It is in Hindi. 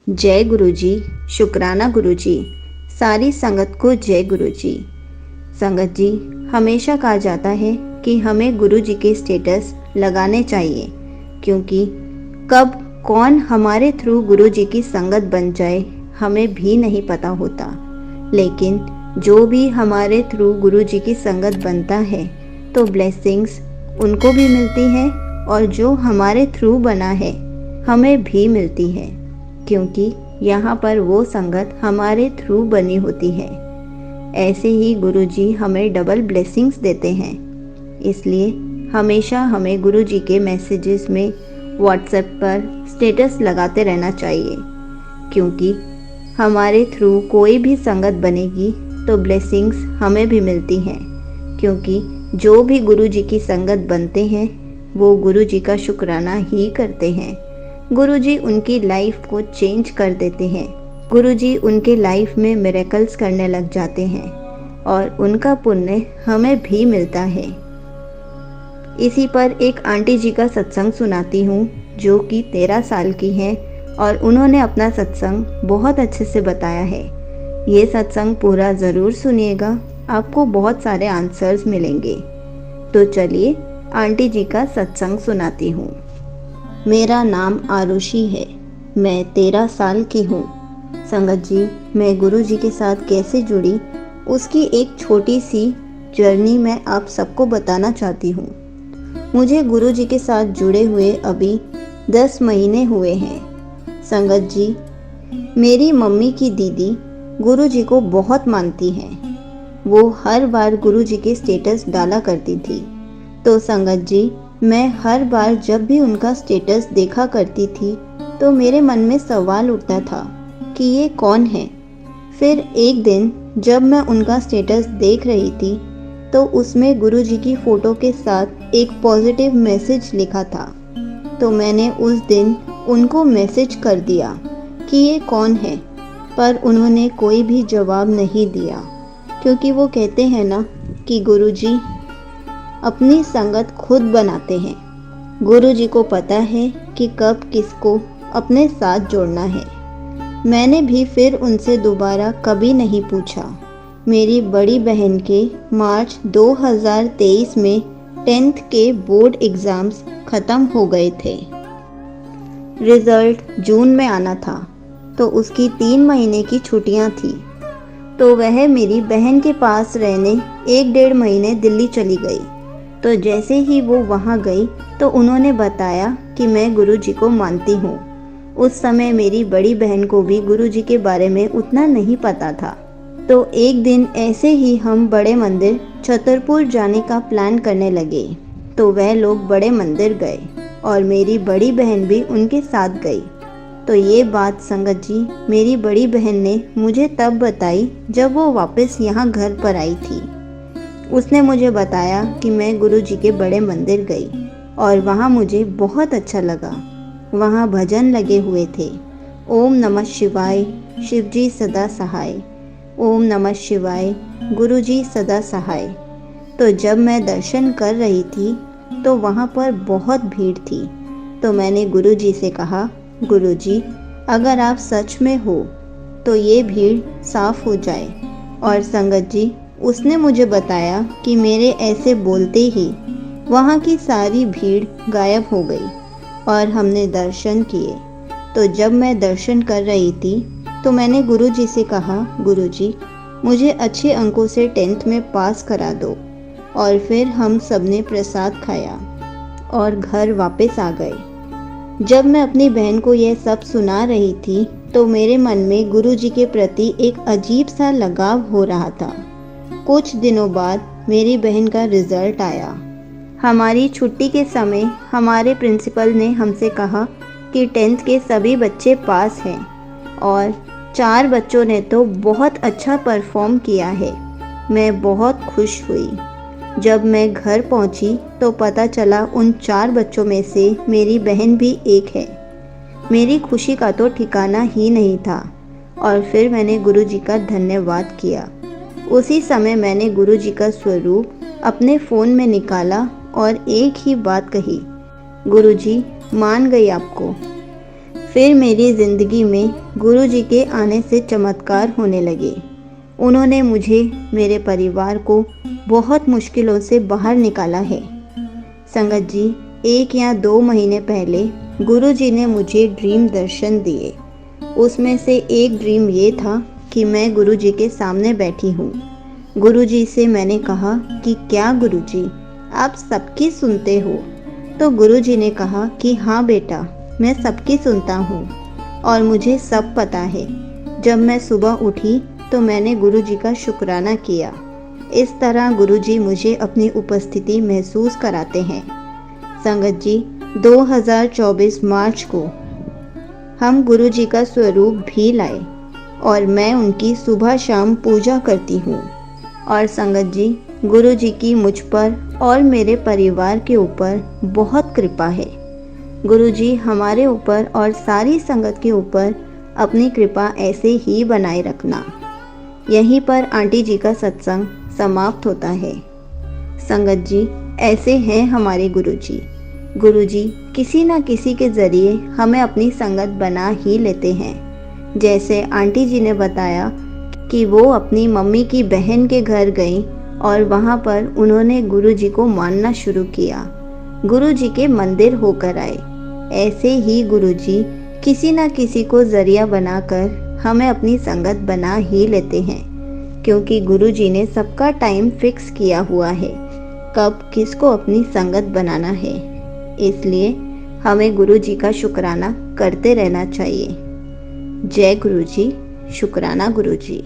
जय गुरुजी, शुक्राना गुरुजी, सारी संगत को जय गुरुजी। संगत जी, हमेशा कहा जाता है कि हमें गुरुजी के स्टेटस लगाने चाहिए, क्योंकि कब कौन हमारे थ्रू गुरुजी की संगत बन जाए हमें भी नहीं पता होता। लेकिन जो भी हमारे थ्रू गुरुजी की संगत बनता है तो ब्लेसिंग्स उनको भी मिलती है और जो हमारे थ्रू बना है हमें भी मिलती है, क्योंकि यहाँ पर वो संगत हमारे थ्रू बनी होती है। ऐसे ही गुरुजी हमें डबल ब्लेसिंग्स देते हैं। इसलिए हमेशा हमें गुरुजी के मैसेजेस में व्हाट्सएप पर स्टेटस लगाते रहना चाहिए, क्योंकि हमारे थ्रू कोई भी संगत बनेगी तो ब्लेसिंग्स हमें भी मिलती हैं। क्योंकि जो भी गुरुजी की संगत बनते हैं वो गुरुजी का शुक्राना ही करते हैं। गुरुजी उनकी लाइफ को चेंज कर देते हैं। गुरुजी उनके लाइफ में मिरेकल्स करने लग जाते हैं और उनका पुण्य हमें भी मिलता है। इसी पर एक आंटी जी का सत्संग सुनाती हूँ, जो कि 13 साल की हैं और उन्होंने अपना सत्संग बहुत अच्छे से बताया है। ये सत्संग पूरा ज़रूर सुनिएगा, आपको बहुत सारे आंसर्स मिलेंगे। तो चलिए आंटी जी का सत्संग सुनाती हूँ। मेरा नाम आरुषि है, मैं 13 साल की हूँ। संगत जी, मैं गुरुजी के साथ कैसे जुड़ी उसकी एक छोटी सी जर्नी मैं आप सबको बताना चाहती हूँ। मुझे गुरुजी के साथ जुड़े हुए अभी 10 महीने हुए हैं। संगत जी, मेरी मम्मी की दीदी गुरुजी को बहुत मानती हैं। वो हर बार गुरुजी के स्टेटस डाला करती थी। तो संगत जी, मैं हर बार जब भी उनका स्टेटस देखा करती थी तो मेरे मन में सवाल उठता था कि ये कौन है। फिर एक दिन जब मैं उनका स्टेटस देख रही थी तो उसमें गुरुजी की फ़ोटो के साथ एक पॉजिटिव मैसेज लिखा था। तो मैंने उस दिन उनको मैसेज कर दिया कि ये कौन है, पर उन्होंने कोई भी जवाब नहीं दिया, क्योंकि वो कहते हैं ना कि गुरुजी अपनी संगत खुद बनाते हैं। गुरुजी को पता है कि कब किसको अपने साथ जोड़ना है। मैंने भी फिर उनसे दोबारा कभी नहीं पूछा। मेरी बड़ी बहन के मार्च 2023 में 10th के बोर्ड एग्ज़ाम्स ख़त्म हो गए थे। रिज़ल्ट जून में आना था, तो उसकी 3 महीने की छुट्टियां थी। तो वह मेरी बहन के पास रहने 1-1.5 महीने दिल्ली चली गई। तो जैसे ही वो वहाँ गई तो उन्होंने बताया कि मैं गुरुजी को मानती हूँ। उस समय मेरी बड़ी बहन को भी गुरुजी के बारे में उतना नहीं पता था। तो एक दिन ऐसे ही हम बड़े मंदिर छतरपुर जाने का प्लान करने लगे। तो वह लोग बड़े मंदिर गए और मेरी बड़ी बहन भी उनके साथ गई। तो ये बात संगत जी मेरी बड़ी बहन ने मुझे तब बताई जब वो वापस यहाँ घर पर आई थी। उसने मुझे बताया कि मैं गुरुजी के बड़े मंदिर गई और वहाँ मुझे बहुत अच्छा लगा। वहाँ भजन लगे हुए थे, ओम नमः शिवाय, शिवजी सदा सहाय, ओम नमः शिवाय, गुरुजी सदा सहाय। तो जब मैं दर्शन कर रही थी तो वहाँ पर बहुत भीड़ थी। तो मैंने गुरुजी से कहा, गुरुजी अगर आप सच में हो तो ये भीड़ साफ हो जाए। और संगत जी, उसने मुझे बताया कि मेरे ऐसे बोलते ही वहाँ की सारी भीड़ गायब हो गई और हमने दर्शन किए। तो जब मैं दर्शन कर रही थी तो मैंने गुरुजी से कहा, गुरुजी मुझे अच्छे अंकों से 10th में पास करा दो। और फिर हम सबने प्रसाद खाया और घर वापस आ गए। जब मैं अपनी बहन को यह सब सुना रही थी तो मेरे मन में गुरुजी के प्रति एक अजीब सा लगाव हो रहा था। कुछ दिनों बाद मेरी बहन का रिज़ल्ट आया। हमारी छुट्टी के समय हमारे प्रिंसिपल ने हमसे कहा कि 10th के सभी बच्चे पास हैं और 4 बच्चों ने तो बहुत अच्छा परफॉर्म किया है। मैं बहुत खुश हुई। जब मैं घर पहुंची तो पता चला उन 4 बच्चों में से मेरी बहन भी एक है। मेरी खुशी का तो ठिकाना ही नहीं था और फिर मैंने गुरुजी का धन्यवाद किया। उसी समय मैंने गुरुजी का स्वरूप अपने फ़ोन में निकाला और एक ही बात कही, गुरुजी मान गई आपको। फिर मेरी ज़िंदगी में गुरु जी के आने से चमत्कार होने लगे। उन्होंने मुझे, मेरे परिवार को बहुत मुश्किलों से बाहर निकाला है। संगत जी, 1 या 2 महीने पहले गुरु जी ने मुझे ड्रीम दर्शन दिए। उसमें से एक ड्रीम ये था कि मैं गुरु जी के सामने बैठी हूँ। गुरु जी से मैंने कहा कि क्या गुरु जी, आप सबकी सुनते हो? तो गुरु जी ने कहा कि हाँ बेटा, मैं सबकी सुनता हूँ और मुझे सब पता है। जब मैं सुबह उठी तो मैंने गुरु जी का शुक्राना किया। इस तरह गुरु जी मुझे अपनी उपस्थिति महसूस कराते हैं। संगत जी, 2024 मार्च को हम गुरु जी का स्वरूप भी लाए और मैं उनकी सुबह शाम पूजा करती हूँ। और संगत जी, गुरु जी की मुझ पर और मेरे परिवार के ऊपर बहुत कृपा है। गुरु जी हमारे ऊपर और सारी संगत के ऊपर अपनी कृपा ऐसे ही बनाए रखना। यहीं पर आंटी जी का सत्संग समाप्त होता है। संगत जी, ऐसे हैं हमारे गुरु जी। गुरु जी किसी न किसी के ज़रिए हमें अपनी संगत बना ही लेते हैं। जैसे आंटी जी ने बताया कि वो अपनी मम्मी की बहन के घर गई और वहाँ पर उन्होंने गुरु जी को मानना शुरू किया, गुरु जी के मंदिर होकर आए। ऐसे ही गुरु जी किसी न किसी को ज़रिया बनाकर हमें अपनी संगत बना ही लेते हैं, क्योंकि गुरु जी ने सबका टाइम फिक्स किया हुआ है कब किसको अपनी संगत बनाना है। इसलिए हमें गुरु जी का शुक्राना करते रहना चाहिए। जय गुरु जी, शुक्राना गुरु जी।